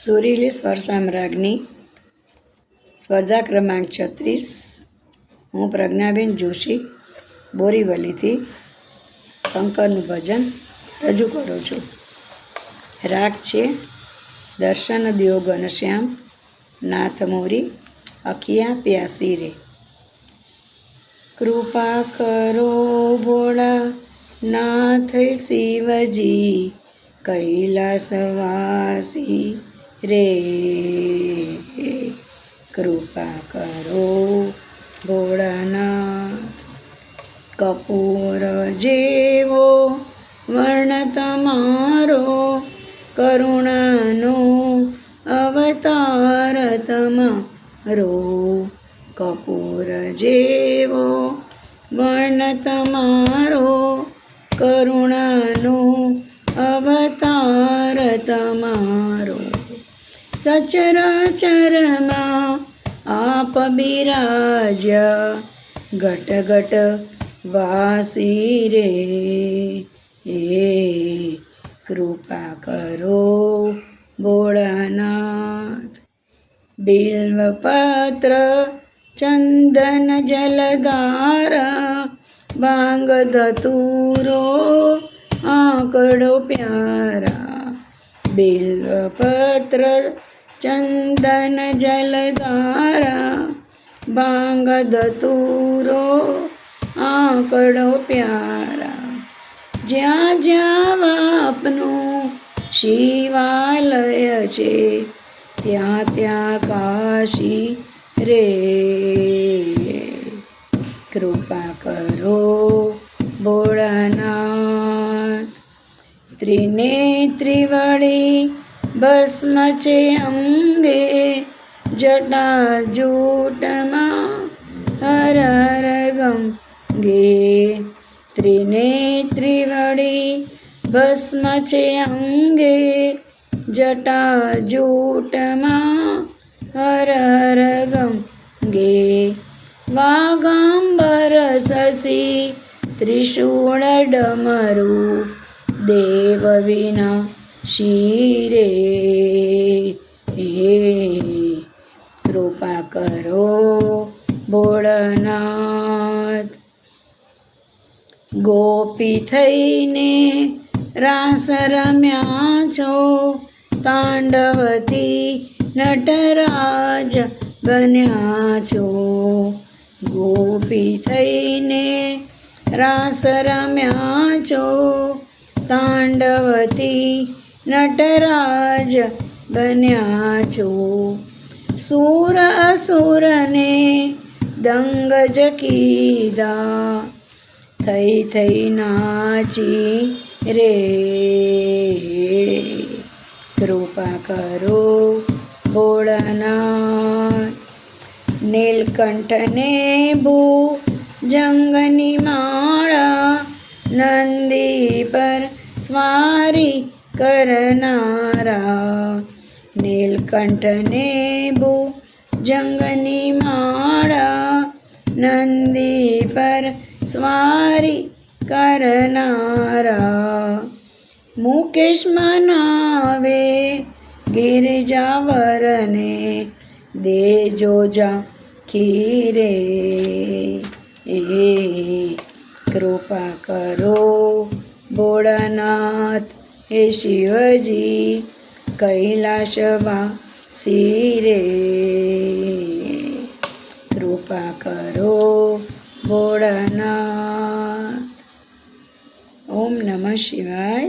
સુરીલી સ્વર સામ્રાજ્ઞી સ્પર્ધા ક્રમાંક 36. હું પ્રજ્ઞાબેન જોશી બોરીવલીથી શંકરનું ભજન રજૂ કરું છું. રાગ છે દર્શન દ્યો ઘનશ્યામ નાથ મોરી અખિયા પ્યાસી રે. કૃપા કરો ભોળા નાથ શિવજી કૈલાસવાસી રે. કૃપા કરો ભોળાનાથ. કપૂર જેવો વર્ણ તમારો કરુણાનો અવતાર તમારો. કપૂર જેવો વર્ણ તમારો કરુણાનો અવતાર તમારો. સચરાચરમાં આપ બિરાજ્યા ઘટ ઘટ વાસી રે. કૃપા કરો ભોળાનાથ. બિલ્વપત્ર ચંદન જલધારા ભાંગ ધતુરો આંકડો પ્યારા. બિલ્વપત્ર ચંદન જલધારા ભાંગ ધતુરો આંકડો પ્યારા. જ્યાં જ્યાં આપનું શિવાલય છે ત્યાં ત્યાં કાશી રે. કૃપા કરો ભોળાનાથ. ત્રિનેત્રિવળી ભસ્મ છે અંગે જટાજૂટમાં હર હર ગંગે. ત્રિનેત્રિવળી ભસ્મ છે અંગે જટાજૂટમાં હર હર ગંગે. વાગાંબર શશી ત્રિશૂળ ડમરું દેવ વિના શિરે. કૃપા કરો ભોળાનાથ. ગોપી થઈને રાસ રમ્યા છો તાંડવથી નટરાજ બન્યા છો. ગોપી થઈને રાસ રમ્યા છો તાંડવથી નટરાજ બન્યા છો. સુર અસુરને દંગ જ કીધા થઈ થઈ નાચી રે. કૃપા કરો ભોળાનાથ. નીલકંઠને ભુજંગની માળા નંદી પર સ્વારી કરનારા. નીલકંઠને ભુજંગની માળા નંદી પર સ્વારી કરનારા. મુકેશ મનાવે ગિરજાવરને દેજો ઝાંખી રે. કૃપા કરો ભોળાનાથ હે શિવજી કૈલાસવાસી રે. કૃપા કરો ભોળાનાથ. ઓમ નમઃ શિવાય.